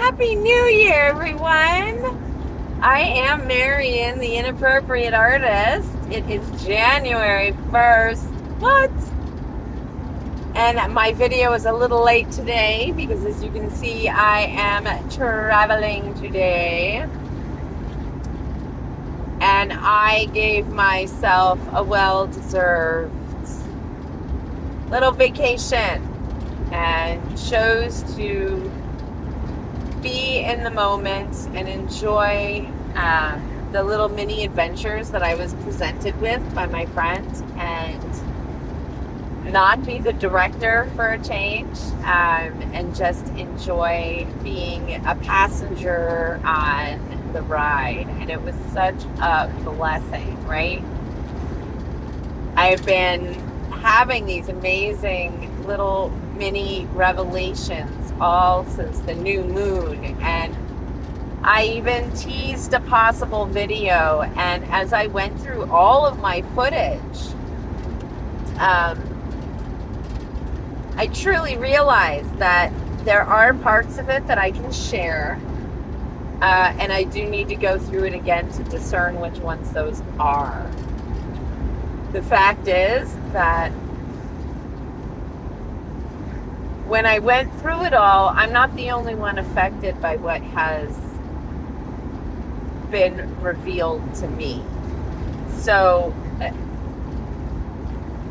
Happy New Year, everyone! I am Marion, the Inappropriate Artist. It is January 1st. What? And my video is a little late today because, as you can see, I am traveling today. And I gave myself a well-deserved little vacation and chose to be in the moment and enjoy the little mini adventures that I was presented with by my friend, and not be the director for a change, and just enjoy being a passenger on the ride. And it was such a blessing, right? I've been having these amazing little mini revelations all since the new moon, and I even teased a possible video. And as I went through all of my footage, I truly realized that there are parts of it that I can share, and I do need to go through it again to discern which ones those are. The fact is that when I went through it all, I'm not the only one affected by what has been revealed to me. So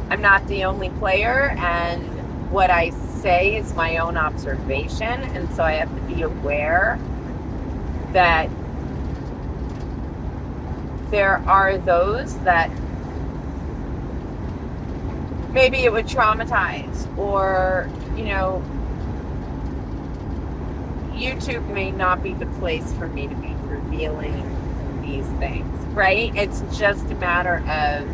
I'm not the only player, and what I say is my own observation, and so I have to be aware that there are those that maybe it would traumatize, or, YouTube may not be the place for me to be revealing these things, right? It's just a matter of,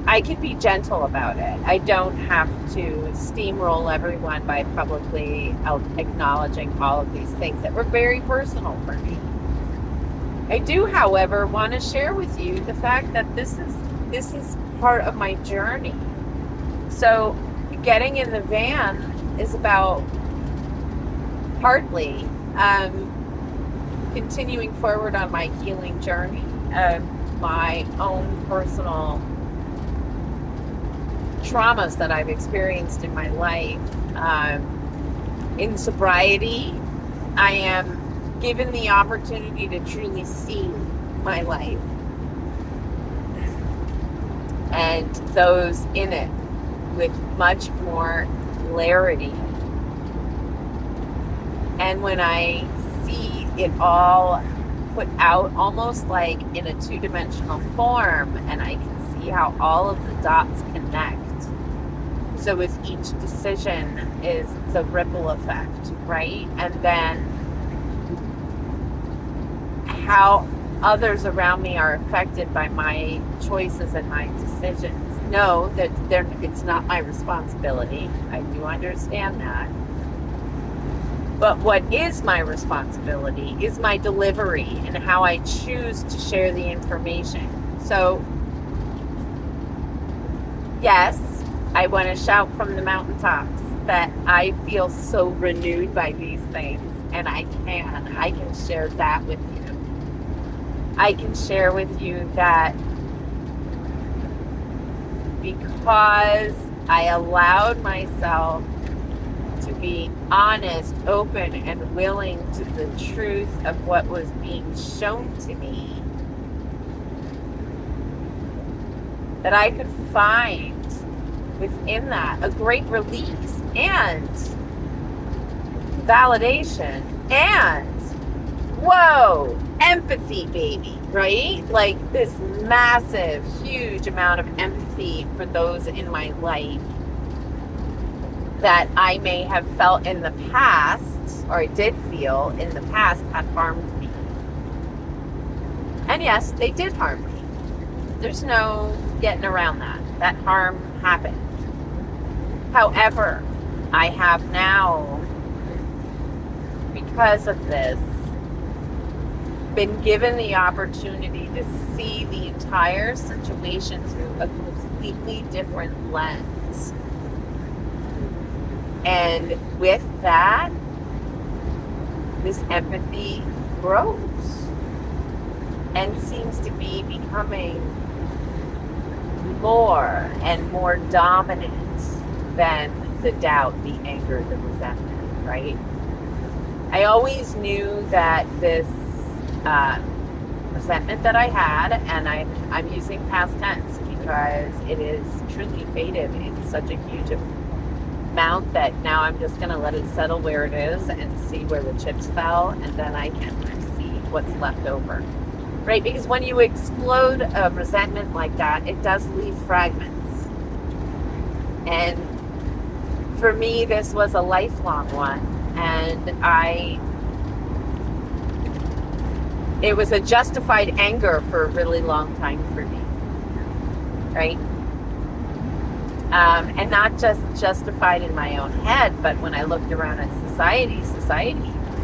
I can be gentle about it. I don't have to steamroll everyone by publicly acknowledging all of these things that were very personal for me. I do, however, want to share with you the fact that this is part of my journey. So getting in the van is about partly continuing forward on my healing journey of my own personal traumas that I've experienced in my life. In sobriety, I am given the opportunity to truly see my life and those in it with much more clarity. And when I see it all put out almost like in a two-dimensional form, and I can see how all of the dots connect. So with each decision is the ripple effect, right? And then how others around me are affected by my choices and my decisions. Know that it's not my responsibility. I do understand that. But what is my responsibility is my delivery and how I choose to share the information. So, yes, I want to shout from the mountaintops that I feel so renewed by these things, and I can share that with you. I can share with you that because I allowed myself to be honest, open, and willing to the truth of what was being shown to me, that I could find within that a great release and validation and, whoa, empathy, baby, right? Like this massive, huge amount of empathy for those in my life that I may have felt in the past, or I did feel in the past, had harmed me. And yes, they did harm me. There's no getting around that. That harm happened. However, I have now, because of this, been given the opportunity to see the entire situation through a completely different lens. And with that, this empathy grows and seems to be becoming more and more dominant than the doubt, the anger, the resentment, right? I always knew that this resentment that I had, and I'm using past tense because it is truly faded in such a huge amount that now I'm just going to let it settle where it is and see where the chips fell, and then I can see what's left over, right? Because when you explode a resentment like that, it does leave fragments. And for me, this was a lifelong one, and it was a justified anger for a really long time for me, right? And not just justified in my own head, but when I looked around at society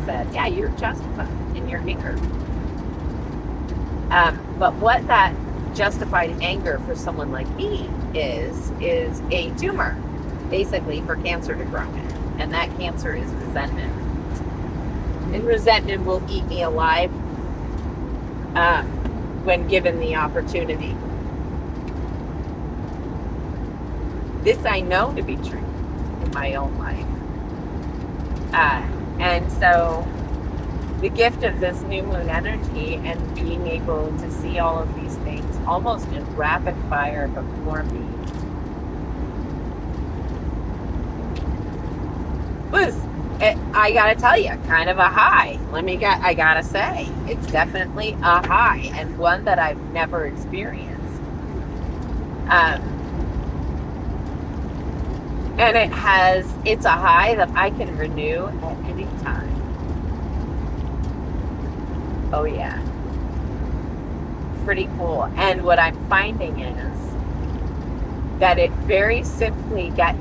said, yeah, you're justified in your anger. But what that justified anger for someone like me is a tumor, basically, for cancer to grow in. And that cancer is resentment. And resentment will eat me alive when given the opportunity. This I know to be true in my own life. And so the gift of this new moon energy and being able to see all of these things almost in rapid fire before me was, I gotta tell you, kind of a high. I gotta say, it's definitely a high, and one that I've never experienced. And it's a high that I can renew at any time. Oh yeah. Pretty cool. And what I'm finding is that it very simply gets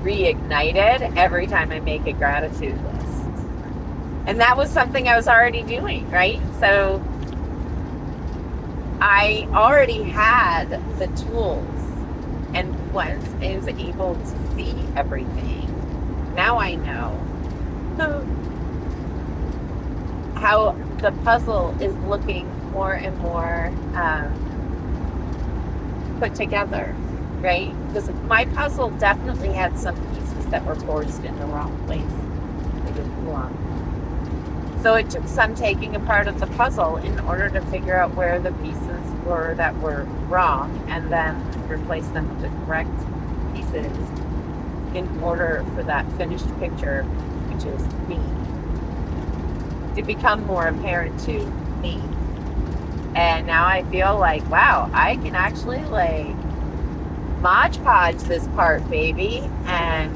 reignited every time I make a gratitude list. And that was something I was already doing, right? So I already had the tools. And once I was able to see everything, now I know how the puzzle is looking more and more put together, right? Because my puzzle definitely had some pieces that were forged in the wrong place. They didn't belong. So it took some taking apart of the puzzle in order to figure out where the pieces were that were wrong, and then replace them with the correct pieces in order for that finished picture, which is me, to become more apparent to me. And now I feel like, wow, I can actually like Mod Podge this part, baby, and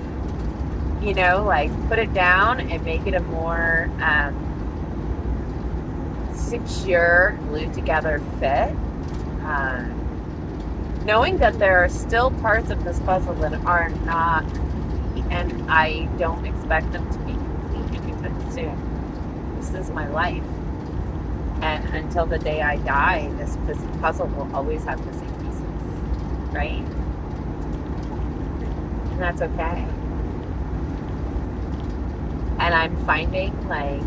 like put it down and make it a more secure, glued together fit. Knowing that there are still parts of this puzzle that are not complete, and I don't expect them to be complete anytime soon. This is my life. And until the day I die, this puzzle will always have the same pieces, right? And that's okay. And I'm finding like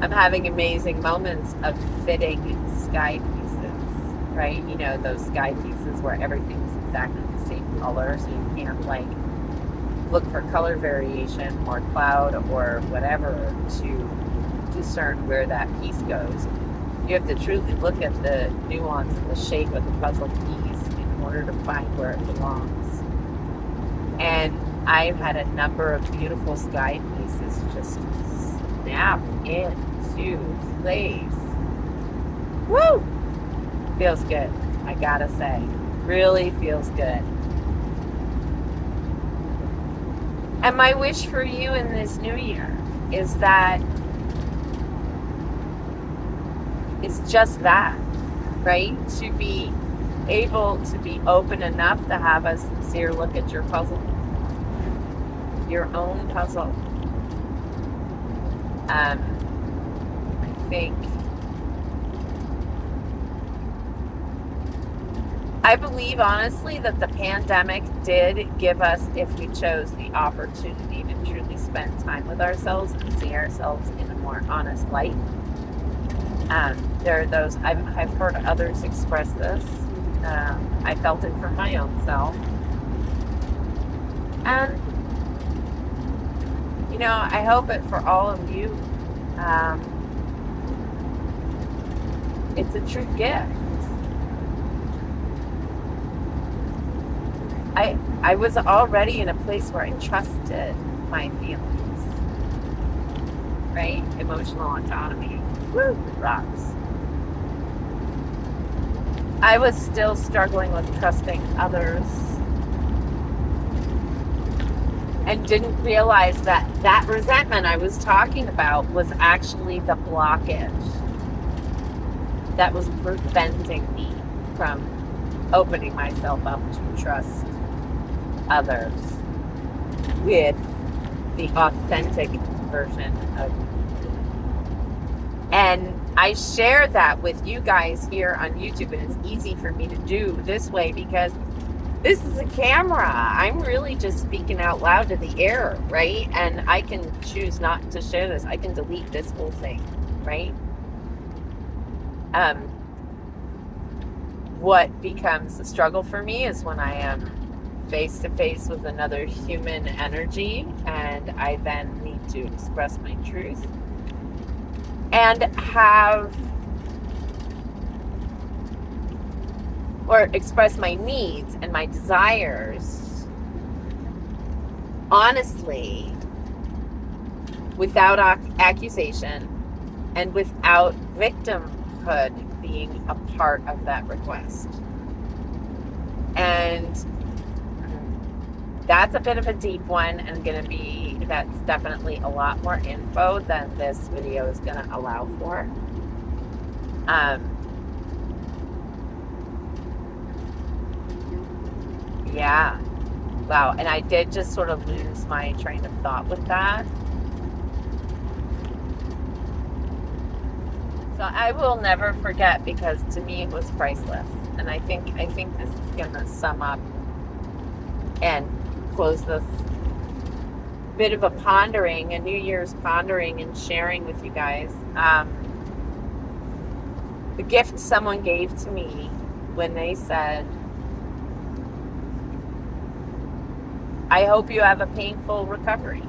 I'm having amazing moments of fitting sky pieces, right? Those sky pieces where everything's exactly the same color, so you can't like look for color variation or cloud or whatever to discern where that piece goes. You have to truly look at the nuance and the shape of the puzzle piece in order to find where it belongs. And I've had a number of beautiful sky pieces just snap into place. Woo! Feels good, I gotta say. Really feels good. And my wish for you in this new year is that it's just that, right? To be able to be open enough to have a sincere look at your puzzle, your own puzzle. I think I believe honestly that the pandemic did give us, if we chose, the opportunity to truly spend time with ourselves and see ourselves in a more honest light. There are those, I've heard others express this. I felt it for my own self. And, you know, I hope it for all of you. It's a true gift. I was already in a place where I trusted my feelings, right? Emotional autonomy. Woo, rocks. I was still struggling with trusting others and didn't realize that resentment I was talking about was actually the blockage that was preventing me from opening myself up to trust others with the authentic version of me. And I share that with you guys here on YouTube, and it's easy for me to do this way because this is a camera. I'm really just speaking out loud to the air, right? And I can choose not to share this. I can delete this whole thing, right? What becomes a struggle for me is when I am face to face with another human energy and I then need to express my truth and express my needs and my desires honestly, without accusation and without victimhood being a part of that request. And that's a bit of a deep one, and that's definitely a lot more info than this video is going to allow for. Yeah. Wow. And I did just sort of lose my train of thought with that. So I will never forget, because to me it was priceless. And I think this is going to sum up and close this bit of a pondering, a New Year's pondering and sharing with you guys. The gift someone gave to me when they said, I hope you have a painful recovery.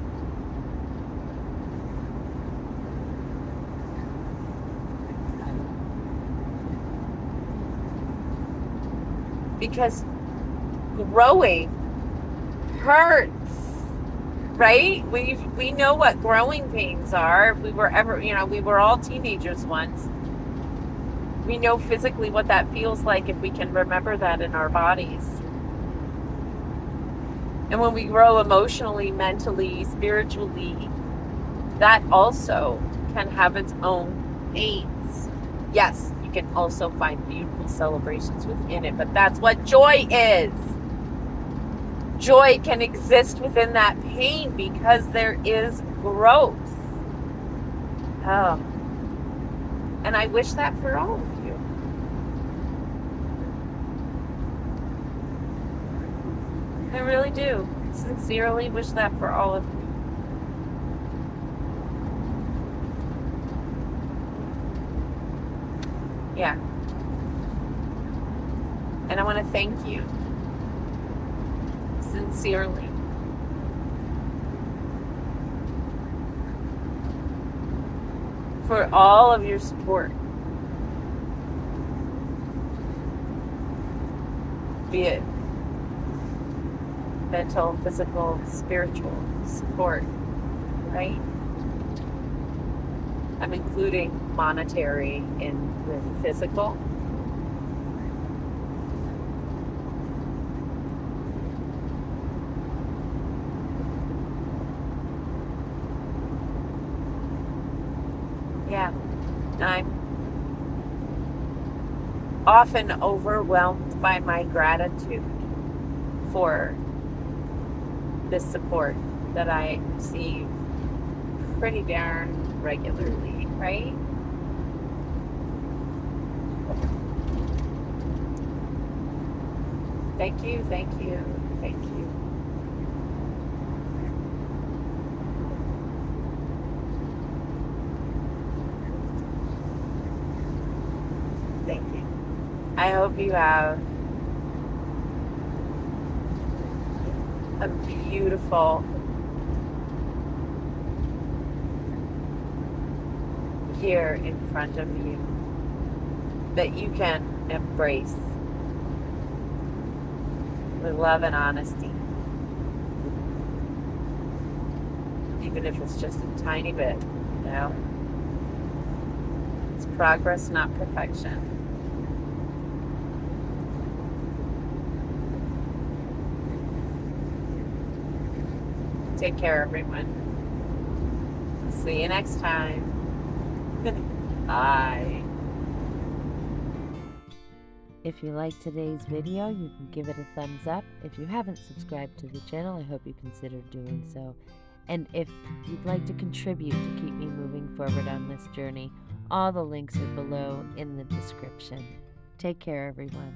Because growing hurts, right? We know what growing pains are. If we were ever, we were all teenagers once. We know physically what that feels like if we can remember that in our bodies. And when we grow emotionally, mentally, spiritually, that also can have its own pains. Yes, you can also find beautiful celebrations within it, but that's what joy is. Joy can exist within that pain because there is growth. And I wish that for all of you. I really do. Sincerely wish that for all of you. Yeah. And I want to thank you sincerely for all of your support, be it mental, physical, spiritual support, right? I'm including monetary with physical. Yeah, I'm often overwhelmed by my gratitude for this support that I receive pretty darn regularly, right? Thank you, thank you, thank you. Thank you. I hope you have a beautiful year in front of you that you can embrace with love and honesty, even if it's just a tiny bit, you know? It's progress, not perfection. Take care, everyone. See you next time. Bye. If you liked today's video, you can give it a thumbs up. If you haven't subscribed to the channel, I hope you consider doing so. And if you'd like to contribute to keep me moving forward on this journey, all the links are below in the description. Take care, everyone.